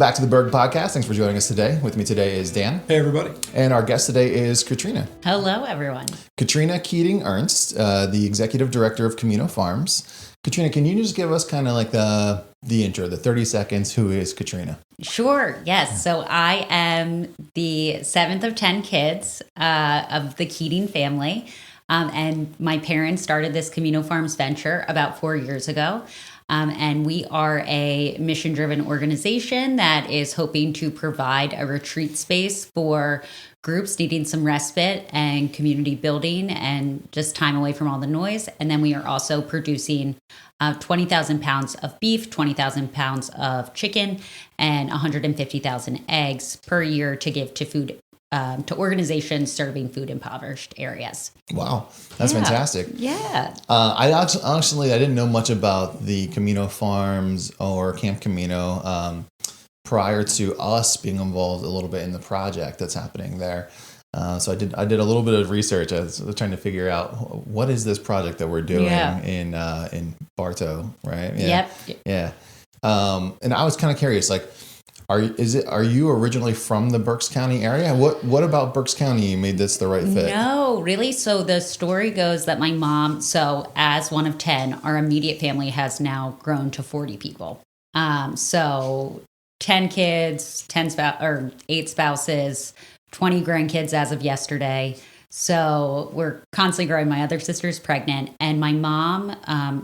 back to the Berg Podcast. Thanks for joining us today. With me today is Dan. Hey, everybody. And our guest today is Katrina. Hello, everyone. Katrina Keating Ernst, the Executive Director of Camino Farms. Katrina, can you just give us kind of like the intro, the 30 seconds? Who is Katrina? Sure. Yes. So I am the seventh of 10 kids of the Keating family. And my parents started this Camino Farms venture about 4 years ago. And we are a mission-driven organization that is hoping to provide a retreat space for groups needing some respite and community building and just time away from all the noise. And then we are also producing 20,000 pounds of beef, 20,000 pounds of chicken, and 150,000 eggs per year to give to food to organizations serving food impoverished areas. Wow, that's fantastic. Yeah. I didn't know much about the Camino Farms or Camp Camino prior to us being involved a little bit in the project that's happening there. So I did a little bit of research. I was trying to figure out what is this project that we're doing in Bartow, right? Yeah. Yep. Yeah. And I was kind of curious, like, Are you originally from the Berks County area? What about Berks County made this the right fit? No, really. So the story goes that my mom, so as one of 10, our immediate family has now grown to 40 people. So 10 kids, 8 spouses, 20 grandkids as of yesterday. So we're constantly growing. My other sister's pregnant, and my mom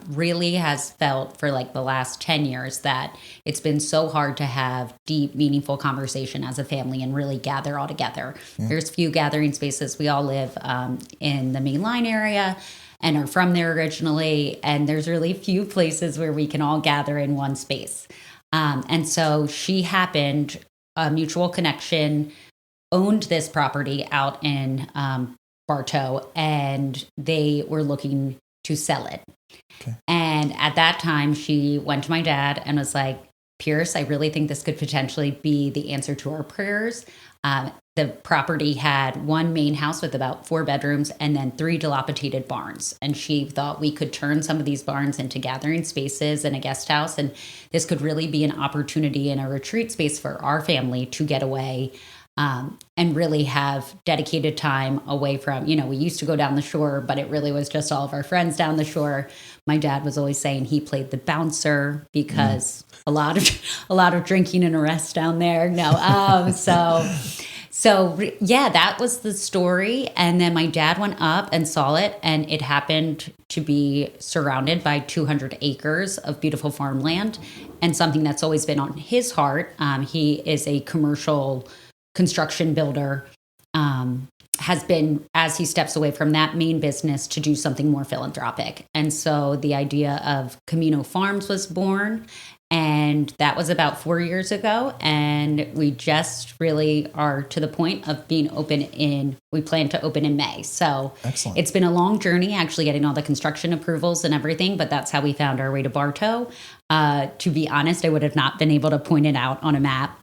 really has felt for like the last 10 years that it's been so hard to have deep, meaningful conversation as a family and really gather all together. Yeah. There's few gathering spaces. We all live in the main line area and are from there originally, and there's really few places where we can all gather in one space. And so she happened, a mutual connection, owned this property out in Bartow, and they were looking to sell it. Okay. And at that time, she went to my dad and was like, Pierce, I really think this could potentially be the answer to our prayers. The property had one main house with about 4 bedrooms and then 3 dilapidated barns. And she thought we could turn some of these barns into gathering spaces and a guest house. And this could really be an opportunity and a retreat space for our family to get away and really have dedicated time away from, we used to go down the shore, but it really was just all of our friends down the shore. My dad was always saying he played the bouncer because a lot of drinking and arrests down there. No. So that was the story. And then my dad went up and saw it, and it happened to be surrounded by 200 acres of beautiful farmland and something that's always been on his heart. He is a commercial construction builder, has been, as he steps away from that main business, to do something more philanthropic. And so the idea of Camino Farms was born, and that was about 4 years ago. And we just really are to the point of being we plan to open in May. So excellent. It's been a long journey actually getting all the construction approvals and everything, but that's how we found our way to Bartow. To be honest, I would have not been able to point it out on a map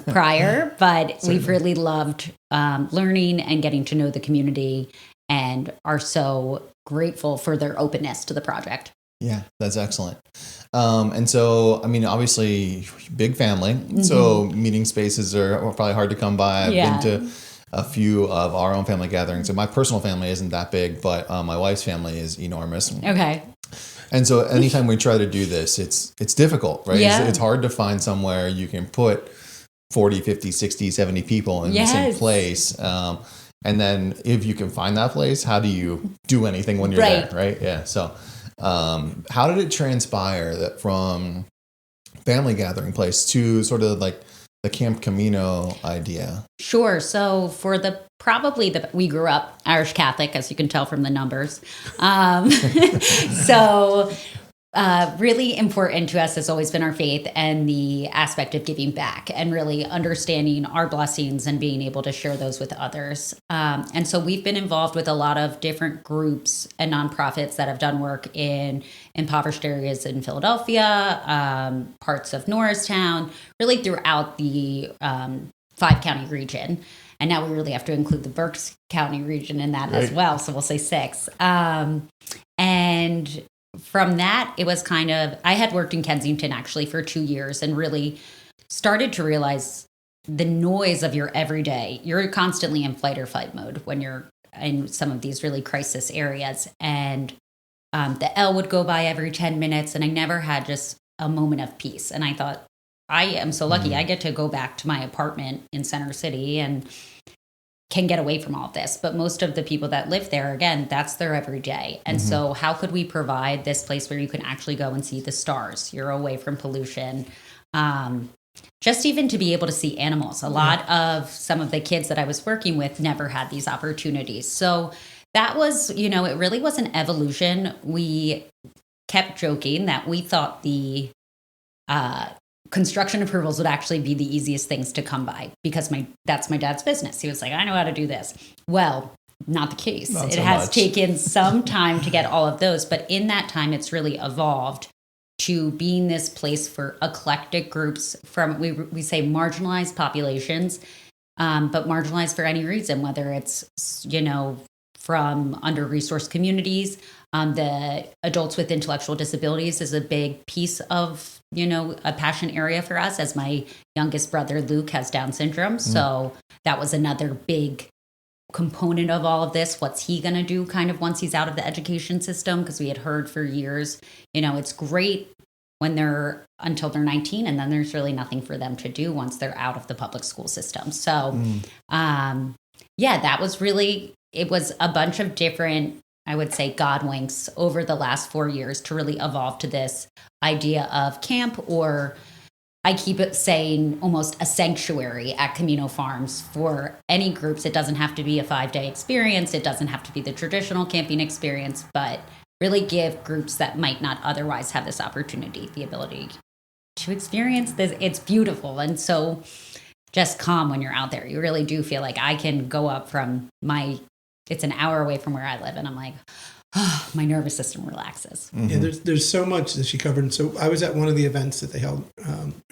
prior, but we've really loved learning and getting to know the community and are so grateful for their openness to the project. Yeah, that's excellent. And so, I mean, obviously, big family. Mm-hmm. So meeting spaces are probably hard to come by. I've been to a few of our own family gatherings. So my personal family isn't that big, but my wife's family is enormous. Okay. And so anytime we try to do this, it's difficult, right? Yeah. It's hard to find somewhere you can put 40, 50, 60, 70 people in the same place. And then if you can find that place, how do you do anything when you're there, right? Yeah. So how did it transpire that from family gathering place to sort of like the Camp Camino idea? Sure. So for we grew up Irish Catholic, as you can tell from the numbers. So really important to us has always been our faith and the aspect of giving back and really understanding our blessings and being able to share those with others. And so we've been involved with a lot of different groups and nonprofits that have done work in impoverished areas in Philadelphia, parts of Norristown, really throughout the 5-county region. And now we really have to include the Berks County region in that as well. So we'll say 6. And from that, it was I had worked in Kensington actually for 2 years and really started to realize the noise of your everyday, you're constantly in fight or flight mode when you're in some of these really crisis areas. And the L would go by every 10 minutes, and I never had just a moment of peace. And I thought, I am so lucky. I get to go back to my apartment in Center City and can get away from all of this. But most of the people that live there, again, that's their everyday. And so how could we provide this place where you can actually go and see the stars? You're away from pollution. Just even to be able to see animals. A lot of some of the kids that I was working with never had these opportunities. So that was, it really was an evolution. We kept joking that we thought the construction approvals would actually be the easiest things to come by because that's my dad's business. He was like, I know how to do this. Well, not the case. Not it so has much. taken some time to get all of those, but in that time, it's really evolved to being this place for eclectic groups from, we say marginalized populations, but marginalized for any reason, whether it's, from under-resourced communities. The adults with intellectual disabilities is a big piece of, a passion area for us, as my youngest brother, Luke, has Down syndrome. So that was another big component of all of this. What's he going to do kind of once he's out of the education system? Because we had heard for years, it's great until they're 19, and then there's really nothing for them to do once they're out of the public school system. So, that was really, it was a bunch of different, I would say, God winks over the last 4 years to really evolve to this idea of camp, or I keep it saying almost a sanctuary at Camino Farms for any groups. It doesn't have to be a 5-day experience. It doesn't have to be the traditional camping experience, but really give groups that might not otherwise have this opportunity the ability to experience this. It's beautiful. And so just calm when you're out there. You really do feel like I can go up from it's an hour away from where I live, and I'm like, oh, my nervous system relaxes. Yeah, there's so much that she covered. And so I was at one of the events that they held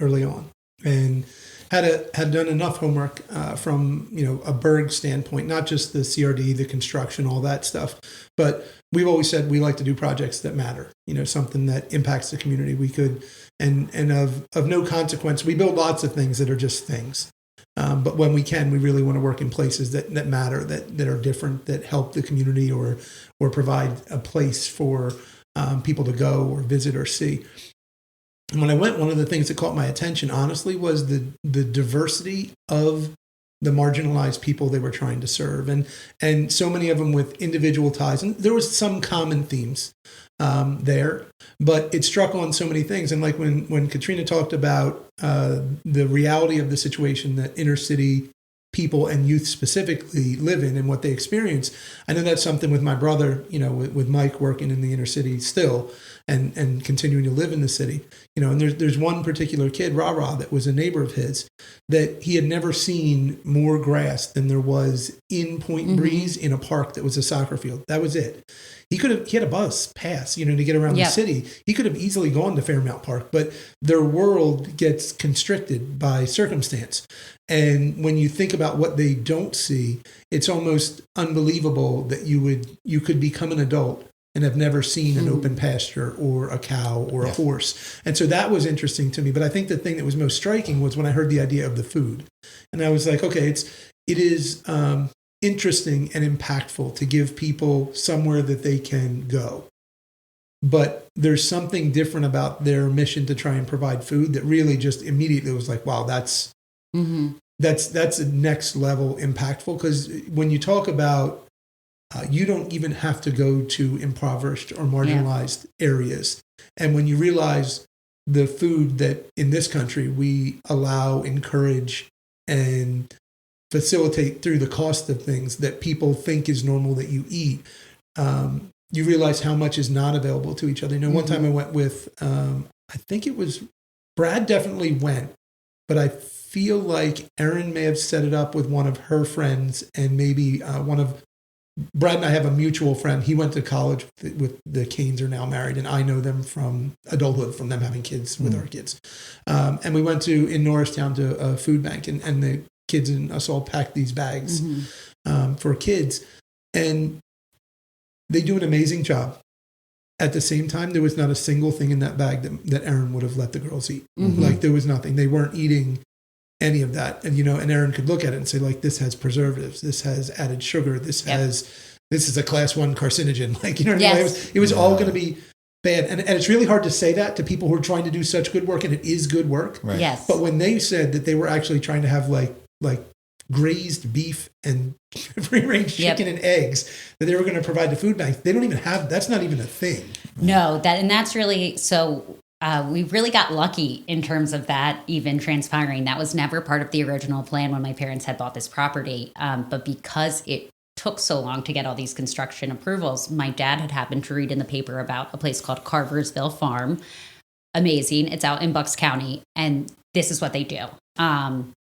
early on, and had done enough homework from a Berg standpoint, not just the CRD, the construction, all that stuff, but we've always said we like to do projects that matter. Something that impacts the community. We could and of no consequence. We build lots of things that are just things. But when we can, we really want to work in places that matter, that are different, that help the community or provide a place for people to go or visit or see. And when I went, one of the things that caught my attention, honestly, was the diversity of the marginalized people they were trying to serve. And so many of them with individual ties. And there was some common themes there, but it struck on so many things. And like when Katrina talked about the reality of the situation that inner city people and youth specifically live in and what they experience, I know that's something with my brother, with Mike working in the inner city still and continuing to live in the city, and there's one particular kid, Ra, that was a neighbor of his, that he had never seen more grass than there was in Point Breeze in a park that was a soccer field. That was it. He had a bus pass, to get around the city. He could have easily gone to Fairmount Park, but their world gets constricted by circumstance. And when you think about what they don't see, it's almost unbelievable that you could become an adult and have never seen an open pasture or a cow or a horse. And so that was interesting to me. But I think the thing that was most striking was when I heard the idea of the food. And I was like, okay, it is interesting and impactful to give people somewhere that they can go. But there's something different about their mission to try and provide food that really just immediately was like, wow, that's a next level impactful. Because when you talk about you don't even have to go to impoverished or marginalized areas. And when you realize the food that in this country we allow, encourage, and facilitate through the cost of things that people think is normal that you eat, you realize how much is not available to each other. One time I went with, I think it was Brad definitely went, but I feel like Erin may have set it up with one of her friends, and maybe Brad and I have a mutual friend. He went to college with the Canes, are now married, and I know them from adulthood, from them having kids with our kids. And we went in Norristown to a food bank, and the kids and us all packed these bags for kids. And they do an amazing job. at the same time, there was not a single thing in that bag that Erin would have let the girls eat. Mm-hmm. Like there was nothing. They weren't eating any of that. And, and Erin could look at it and say, like, this has preservatives. This has added sugar. This is a class 1 carcinogen. Like, you know what I mean? It was all going to be bad. And it's really hard to say that to people who are trying to do such good work, and it is good work. Right. Yes. But when they said that they were actually trying to have like grazed beef and free-range chicken and eggs that they were going to provide to food banks, they don't even have, that's not even a thing. No, that's really, so we really got lucky in terms of that even transpiring. That was never part of the original plan when my parents had bought this property. But because it took so long to get all these construction approvals, my dad had happened to read in the paper about a place called Carversville Farm. Amazing. It's out in Bucks County. And this is what they do.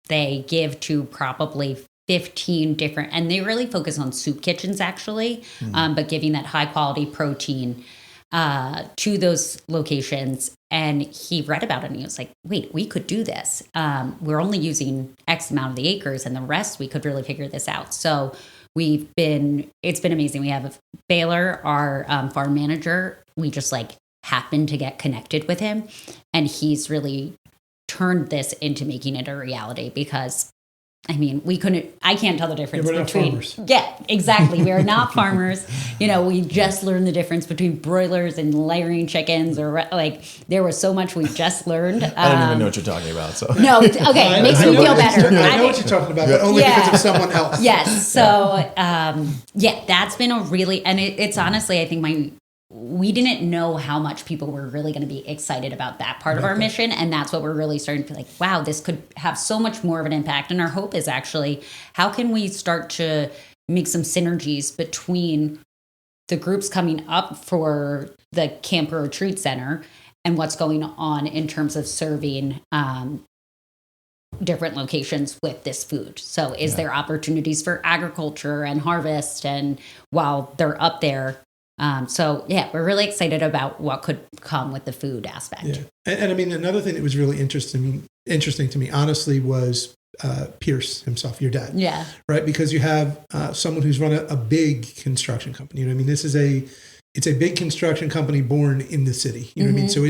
They give to probably 15 different, and they really focus on soup kitchens actually, but giving that high quality protein to those locations. And he read about it and he was like, wait, we could do this. We're only using X amount of the acres, and the rest we could really figure this out. So it's been amazing. We have Baylor, our farm manager. We just happened to get connected with him, and he's really turned this into making it a reality because I can't tell the difference between farmers. Yeah, exactly. We are not farmers. We just learned the difference between broilers and layering chickens, or there was so much we just learned. I don't even know what you're talking about. So no, okay, it makes me feel better. I know what you're talking about, but only because of someone else. Yes. So that's been a really, and it's honestly, I think we didn't know how much people were really going to be excited about that part of our mission. And that's what we're really starting to be like, wow, this could have so much more of an impact. And our hope is actually, how can we start to make some synergies between the groups coming up for the Camper Retreat Center and what's going on in terms of serving different locations with this food. So is there opportunities for agriculture and harvest, and while they're up there? We're really excited about what could come with the food aspect. Yeah. And another thing that was really interesting to me, honestly, was Pierce himself, your dad. Yeah. Right? Because you have someone who's run a big construction company. This is it's a big construction company born in the city. You know what I mean? So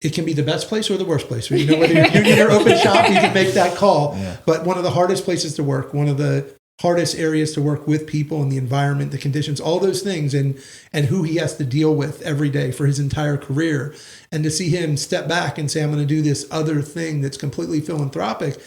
it can be the best place or the worst place. Whether you're in your open shop, you can make that call. Yeah. But one of the hardest places to work, one of the hardest areas to work with people and the environment, the conditions, all those things, and who he has to deal with every day for his entire career. And to see him step back and say, I'm going to do this other thing that's completely philanthropic.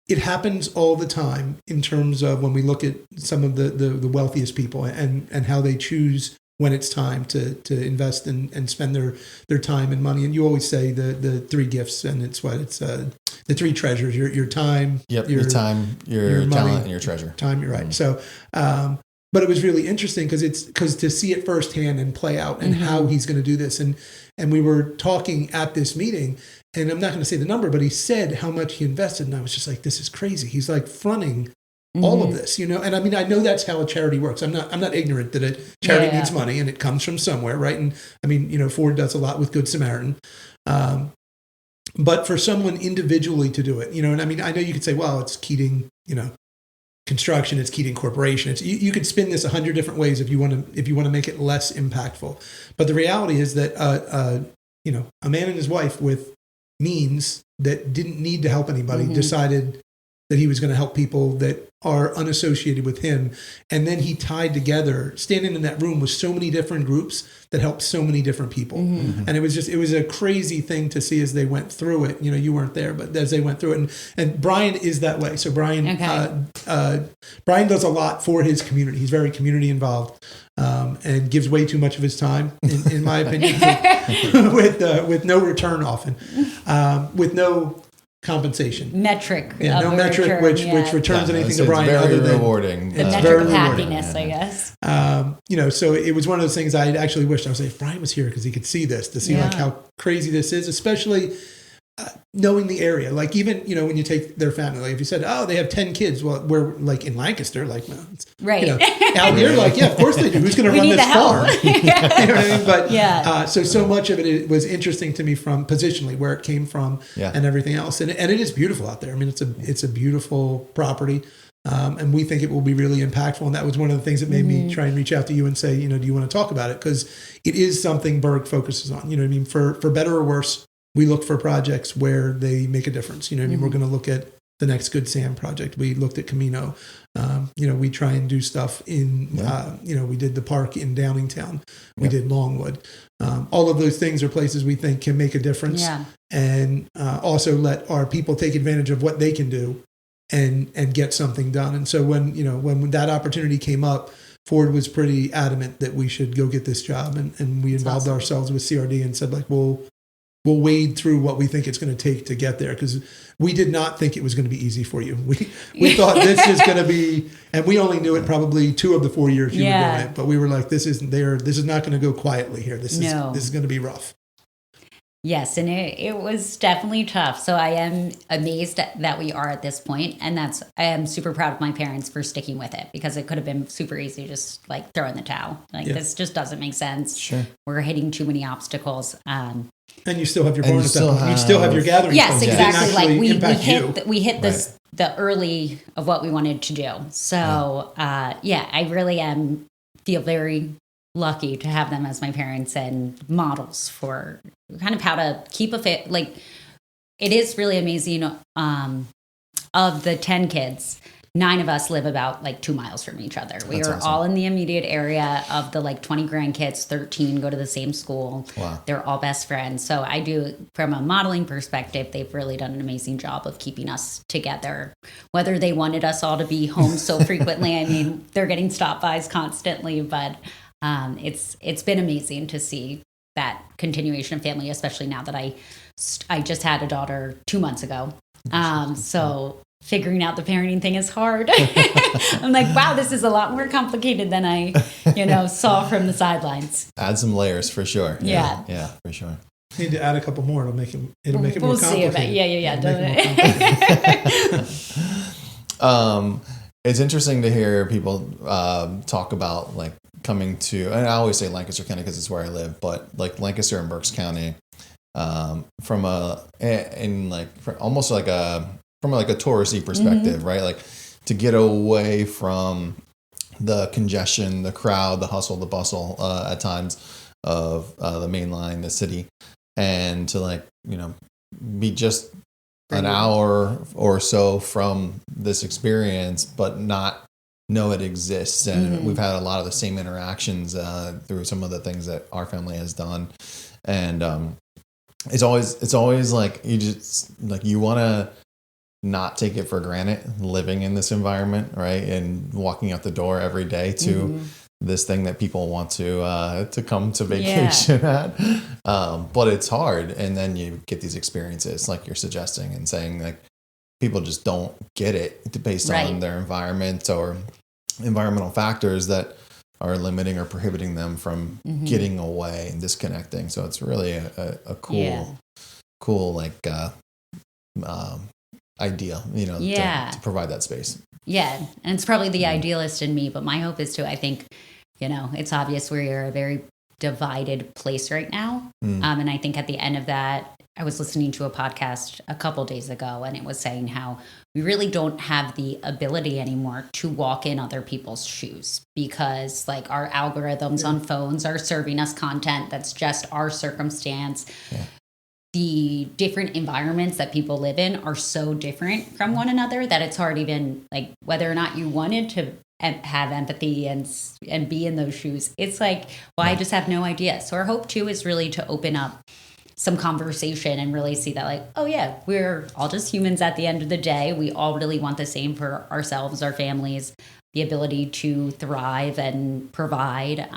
It happens all the time in terms of when we look at some of the wealthiest people and how they choose when it's time to invest and spend their time and money. And you always say the 3 gifts, and it's the 3 treasures: your time, your time, your money, talent, and your treasure. Time, you're right. Mm-hmm. So, but it was really interesting because to see it firsthand and play out, and how he's going to do this, and we were talking at this meeting, and I'm not going to say the number, but he said how much he invested, and I was just like, this is crazy. He's fronting all of this, and I know that's how a charity works. I'm not ignorant that a charity needs money and it comes from somewhere, right? And Ford does a lot with Good Samaritan. But for someone individually to do it, and I know you could say, well, it's Keating, construction, it's Keating Corporation. You could spin this 100 different ways if you want to make it less impactful. But the reality is that, a man and his wife with means that didn't need to help anybody decided that he was going to help people that are unassociated with him. And then he tied together, standing in that room with so many different groups that helped so many different people. And it was a crazy thing to see as they went through it. You weren't there, but as they went through it. And Brian is that way. So Brian does a lot for his community. He's very community involved, and gives way too much of his time, in my opinion, with no return often, with no compensation metric, no metric return, which returns anything to Brian other than rewarding. The metric of happiness, I guess. So it was one of those things I actually wished I was like, if Brian was here because he could see this, to see how crazy this is, especially knowing the area. Even when you take their family, if you said, oh, they have 10 kids, well, we're in Lancaster, no, right. Out here, of course they do. Who's going to run this farm? You know what I mean? But so much of it was interesting to me from positionally where it came from and everything else, and it is beautiful out there. It's a beautiful property. And we think it will be really impactful. And that was one of the things that made me try and reach out to you and say, do you want to talk about it? Because it is something Berg focuses on. You know what I mean? For better or worse, we look for projects where they make a difference. You know what I mean? We're going to look at the next Good Sam project. We looked at Camino. We try and do stuff in, we did the park in Downingtown. We did Longwood. All of those things are places we think can make a difference and also let our people take advantage of what they can do and get something done. And so when that opportunity came up, Ford was pretty adamant that we should go get this job. And we involved ourselves with CRD and said, like, we'll wade through what we think it's going to take to get there, because we did not think it was going to be easy for you. We thought this is going to be, and we only knew it probably 2 of the 4 years you were doing it, but we were like, this isn't there. This is not going to go quietly here. This is going to be rough. Yes, and it was definitely tough. So I am amazed that we are at this point, and I am super proud of my parents for sticking with it, because it could have been super easy to just like throw in the towel. Like this just doesn't make sense. Sure, we're hitting too many obstacles. And you still have your barn at that point. You still have your gathering. Yes, exactly. Like we hit this the early of what we wanted to do. So I really feel very lucky to have them as my parents and models for kind of how to keep a fit. Like, it is really amazing. Of the 10 kids, 9 of us live about like 2 miles from each other. We are all in the immediate area. Of the like 20 grandkids, 13 go to the same school. Wow. They're all best friends. So I do, from a modeling perspective, they've really done an amazing job of keeping us together. Whether they wanted us all to be home so frequently, I mean, they're getting stop-bys constantly, but it's been amazing to see that continuation of family, especially now that I just had a daughter 2 months ago. So figuring out the parenting thing is hard. I'm like, wow, this is a lot more complicated than I, saw from the sidelines. Add some layers for sure. Yeah, for sure. Need to add a couple more. It'll make it more complicated. We'll see about it. It's interesting to hear people talk about like coming to, and I always say Lancaster County because it's where I live, but like Lancaster and Berks County, from a touristy perspective, right? Like, to get away from the congestion, the crowd, the hustle, the bustle at times of the main line, the city, and to be just an hour or so from this experience, but not know it exists. And we've had a lot of the same interactions through some of the things that our family has done. And it's always like, you just like, you want to not take it for granted living in this environment, right? And walking out the door every day to this thing that people want to come to vacation at. But it's hard. And then you get these experiences like you're suggesting and saying, like, people just don't get it based on their environment or environmental factors that are limiting or prohibiting them from getting away and disconnecting. So it's really a cool like idea, to provide that space. Yeah. And it's probably the idealist in me, but my hope is to, I think, it's obvious we're a very divided place right now. And I think at the end of that, I was listening to a podcast a couple days ago, and it was saying how we really don't have the ability anymore to walk in other people's shoes, because like our algorithms on phones are serving us content that's just our circumstance. Yeah. The different environments that people live in are so different from one another that it's hard even like whether or not you wanted to have empathy and be in those shoes. It's like, well, I just have no idea. So our hope too is really to open up some conversation and really see that, like, oh yeah, we're all just humans at the end of the day. We all really want the same for ourselves, our families, the ability to thrive and provide.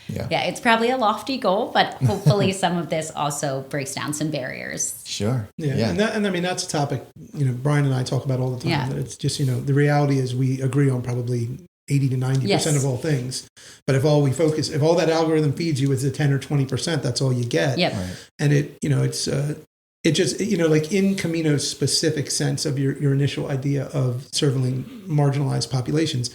It's probably a lofty goal, but hopefully some of this also breaks down some barriers. Sure. Yeah. And I mean, that's a topic, Brian and I talk about all the time. Yeah. It's just, the reality is we agree on probably 80 to 90% of all things. But if all that algorithm feeds you is the 10 or 20%, that's all you get. Yep. Right. And it just, like in Camino's specific sense of your initial idea of serving marginalized populations,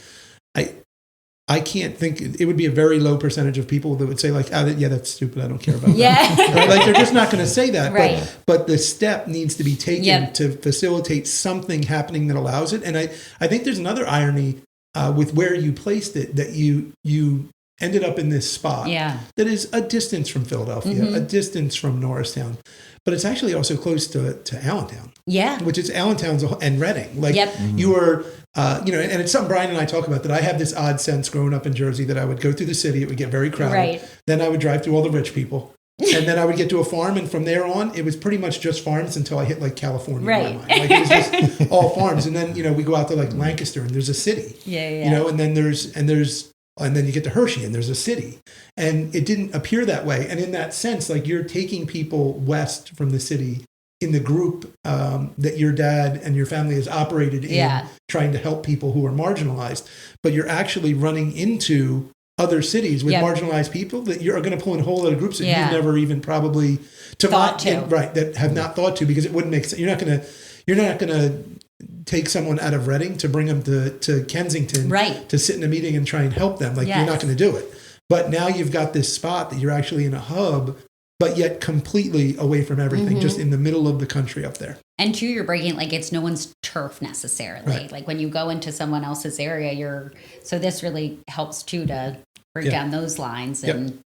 I can't think, it would be a very low percentage of people that would say like, oh, yeah, that's stupid. I don't care about that. Right? Like they're just not going to say that. Right. But the step needs to be taken to facilitate something happening that allows it. And I think there's another irony with where you placed it, that you ended up in this spot that is a distance from Philadelphia, a distance from Norristown, but it's actually also close to Allentown. Yeah. Which is Allentown's and Reading. Like you are, and it's something Brian and I talk about, that I have this odd sense growing up in Jersey that I would go through the city, it would get very crowded. Right. Then I would drive through all the rich people. And then I would get to a farm, and from there on, it was pretty much just farms until I hit like California. Right. In my mind. Like it was just all farms. And then, we go out to like Lancaster, and there's a city. And then you get to Hershey, and there's a city. And it didn't appear that way. And in that sense, like you're taking people west from the city in the group that your dad and your family has operated in, trying to help people who are marginalized. But you're actually running into other cities with marginalized people that you're going to pull in a whole lot of groups that you've never even probably that have not thought to, because it wouldn't make sense. You're not going to take someone out of Reading to bring them to Kensington to sit in a meeting and try and help them. Like you're not going to do it. But now you've got this spot that you're actually in a hub, but yet completely away from everything, just in the middle of the country up there. And two, you're breaking, like it's no one's turf necessarily. Right. Like when you go into someone else's area, so this really helps too to break down those lines. And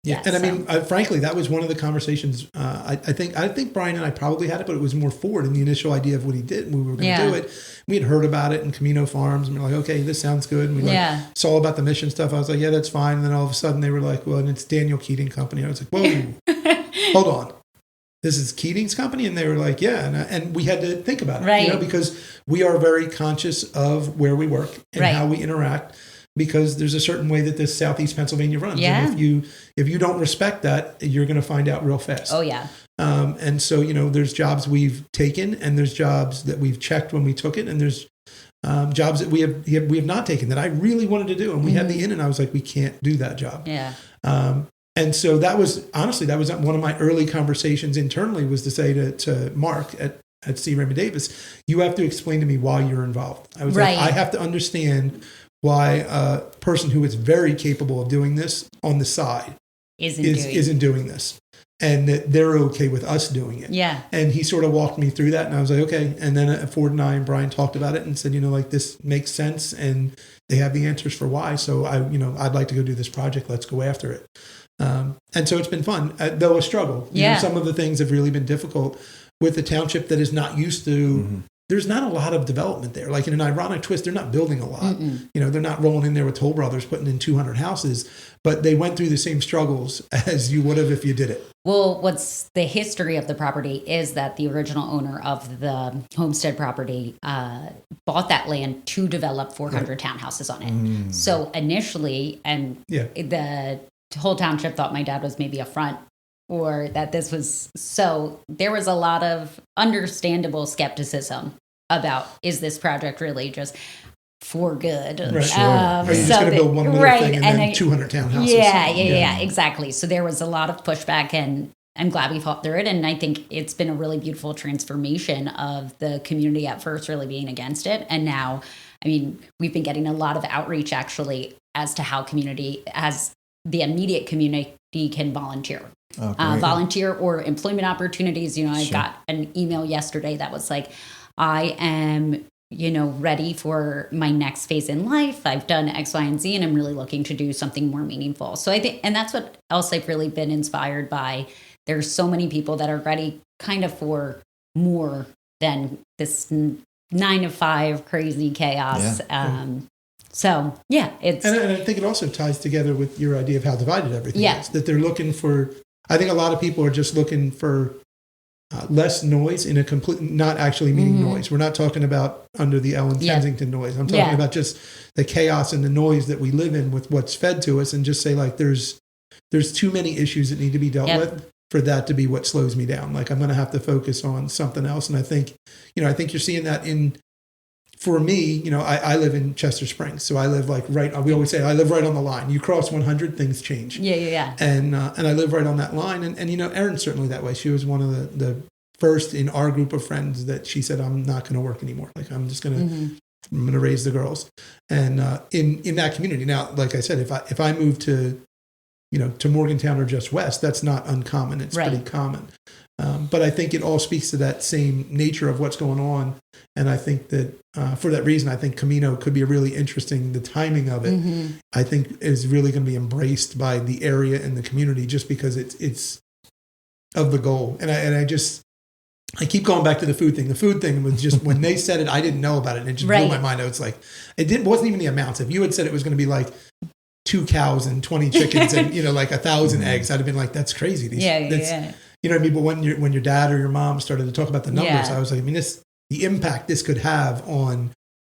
and I mean, frankly, that was one of the conversations. I think Brian and I probably had it, but it was more forward in the initial idea of what he did. And we were going to do it. We had heard about it in Camino Farms, and we were like, okay, this sounds good. And we saw about the mission stuff. I was like, yeah, that's fine. And then all of a sudden they were like, well, and it's Daniel Keating Company. I was like, whoa, hold on. This is Keating's company? And they were like, yeah. And we had to think about it, because we are very conscious of where we work and how we interact, because there's a certain way that this Southeast Pennsylvania runs. Yeah. And if you don't respect that, you're going to find out real fast. Oh, yeah. And so, there's jobs we've taken, and there's jobs that we've checked when we took it, and there's jobs that we have not taken that I really wanted to do. And we had the in, and I was like, we can't do that job. Yeah. And so that was one of my early conversations internally, was to say to Mark at C. Raymond Davis, you have to explain to me why you're involved. I was like, I have to understand why a person who is very capable of doing this on the side isn't doing this, and that they're okay with us doing it. Yeah. And he sort of walked me through that, and I was like, okay. And then Ford and I and Brian talked about it and said, like, this makes sense, and they have the answers for why. So I'd like to go do this project. Let's go after it. And so it's been fun, though a struggle. Some of the things have really been difficult with a township that is not used to. There's not a lot of development there. Like in an ironic twist, they're not building a lot. They're not rolling in there with Toll Brothers putting in 200 houses, but they went through the same struggles as you would have if you did it. Well, what's the history of the property is that the original owner of the homestead property bought that land to develop 400 townhouses on it. So initially, the whole township thought my dad was maybe a front, or that this was, so there was a lot of understandable skepticism about, is this project really just for good? Right. Are you just going to build one little thing and then 200 townhouses? Yeah, exactly. So there was a lot of pushback, and I'm glad we fought through it. And I think it's been a really beautiful transformation of the community, at first really being against it. And now, I mean, we've been getting a lot of outreach actually as to how the immediate community can volunteer. Volunteer or employment opportunities. I got an email yesterday that was like, I am, ready for my next phase in life. I've done X, Y, and Z, and I'm really looking to do something more meaningful. So I think, and that's what else I've really been inspired by. There's so many people that are ready kind of for more than this 9-to-5 crazy chaos. So, it's... And I think it also ties together with your idea of how divided everything is. That they're looking for... I think a lot of people are just looking for less noise in a complete... Not actually meaning noise. We're not talking about under the L in Kensington noise. I'm talking about just the chaos and the noise that we live in with what's fed to us, and just say, like, there's too many issues that need to be dealt with for that to be what slows me down. Like, I'm going to have to focus on something else. And I think you're seeing that in... For me, I live in Chester Springs, so I live like we always say I live right on the line. You cross 100, things change. Yeah. And I live right on that line. And Erin's certainly that way. She was one of the first in our group of friends that she said, I'm not going to work anymore. Like, I'm just going to I'm going to raise the girls. And in that community. Now, like I said, if I move to, to Morgantown or just west, that's not uncommon. It's pretty common. But I think it all speaks to that same nature of what's going on. And I think that for that reason, I think Camino could be really interesting. The timing of it, I think, is really going to be embraced by the area and the community just because it's of the goal. And I keep going back to the food thing. The food thing was just, when they said it, I didn't know about it. And it just blew my mind. I was like, wasn't even the amounts. If you had said it was going to be like 2 cows and 20 chickens and, like 1,000 eggs, I'd have been like, that's crazy. You know what I mean? But when your dad or your mom started to talk about the numbers, I was like, the impact this could have on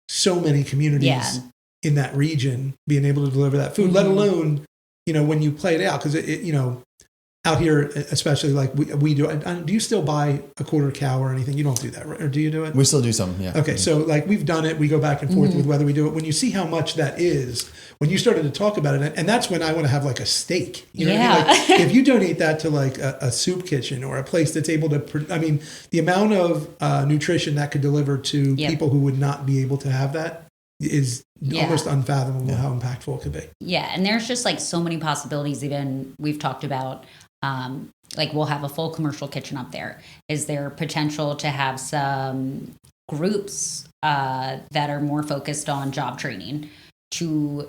so many communities in that region, being able to deliver that food, let alone, when you play it out, because out here, especially like we do. Do you still buy a quarter cow or anything? You don't do that, right? Or do you do it? We still do some, yeah. Okay, so like we've done it. We go back and forth with whether we do it. When you see how much that is, when you started to talk about it, and that's when I want to have like a steak. You know what I mean? Like, if you donate that to like a soup kitchen or a place that's able to, the amount of nutrition that could deliver to people who would not be able to have that is almost unfathomable how impactful it could be. Yeah, and there's just like so many possibilities. Even we've talked about. Like we'll have a full commercial kitchen up there. Is there potential to have some groups that are more focused on job training to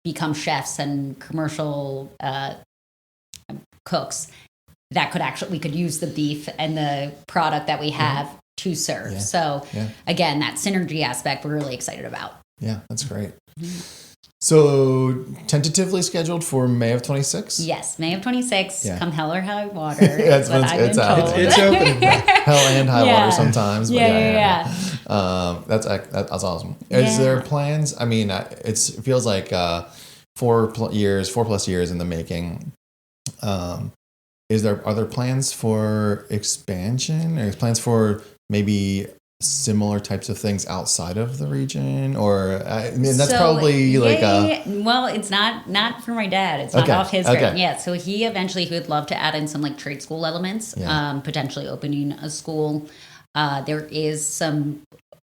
become chefs and commercial cooks that we could use the beef and the product that we have to serve. So again, that synergy aspect we're really excited about. Yeah, that's great. So tentatively scheduled for May of 26? Yes, May of 26. Yeah. Come hell or high water. It's open. Hell and high water sometimes. But that's awesome. Is there plans? I mean, it feels like 4+ years in the making. Are there plans for expansion? Or plans for maybe similar types of things outside of the region? Or that's probably well, it's not for my dad. It's not off his grant. Yeah, so he would love to add in some like trade school elements, potentially opening a school. There is some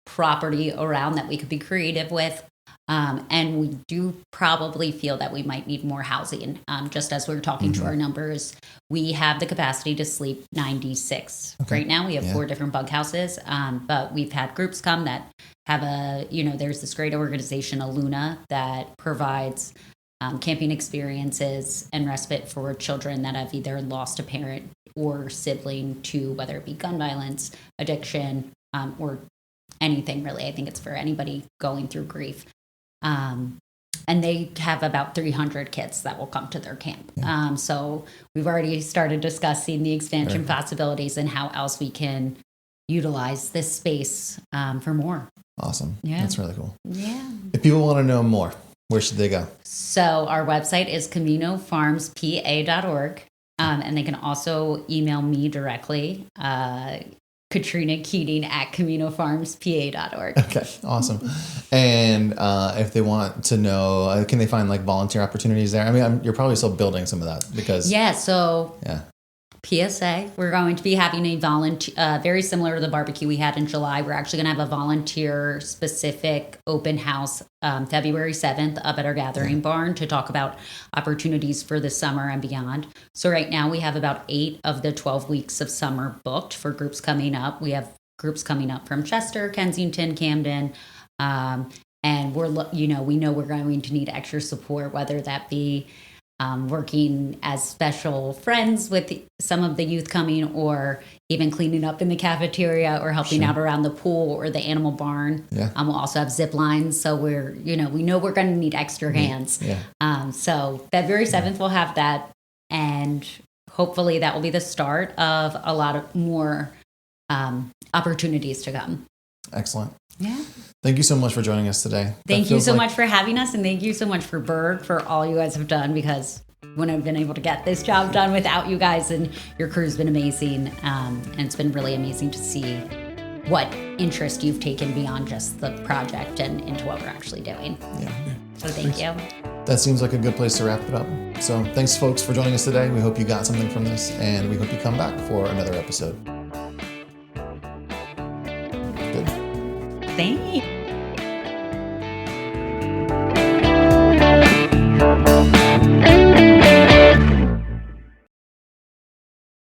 property around that we could be creative with. And we do probably feel that we might need more housing. Just as we were talking to our numbers, we have the capacity to sleep 96. Right now we have 4 different bunk houses, but we've had groups come that have there's this great organization, Aluna, that provides camping experiences and respite for children that have either lost a parent or sibling to whether it be gun violence, addiction, or anything really. I think it's for anybody going through grief. And they have about 300 kids that will come to their camp. So we've already started discussing the expansion possibilities and how else we can utilize this space for more. Awesome. Yeah. That's really cool. Yeah. If people want to know more, where should they go? So our website is CaminoFarmsPA.org. And they can also email me directly, Katrina Keating at CaminoFarmsPA.org. Okay, awesome. And if they want to know, can they find like volunteer opportunities there? I mean, you're probably still building some of that because PSA, we're going to be having a volunteer, very similar to the barbecue we had in July. We're actually going to have a volunteer specific open house February 7th up at our gathering barn to talk about opportunities for the summer and beyond. So right now we have about 8 of the 12 weeks of summer booked for groups coming up. We have groups coming up from Chester, Kensington, Camden, and we know we're going to need extra support, whether that be working as special friends with some of the youth coming, or even cleaning up in the cafeteria, or helping out around the pool or the animal barn. We'll also have zip lines, so we know we're going to need extra hands. So February 7th we'll have that, and hopefully that will be the start of a lot of more opportunities to come. Excellent. Yeah. Thank you so much for joining us today. Thank you so much for having us, and thank you so much for Berg for all you guys have done, because we wouldn't have been able to get this job done without you guys, and your crew's been amazing. And it's been really amazing to see what interest you've taken beyond just the project and into what we're actually doing. So thank you. That seems like a good place to wrap it up. So thanks folks for joining us today. We hope you got something from this, and we hope you come back for another episode. Good. Thank you.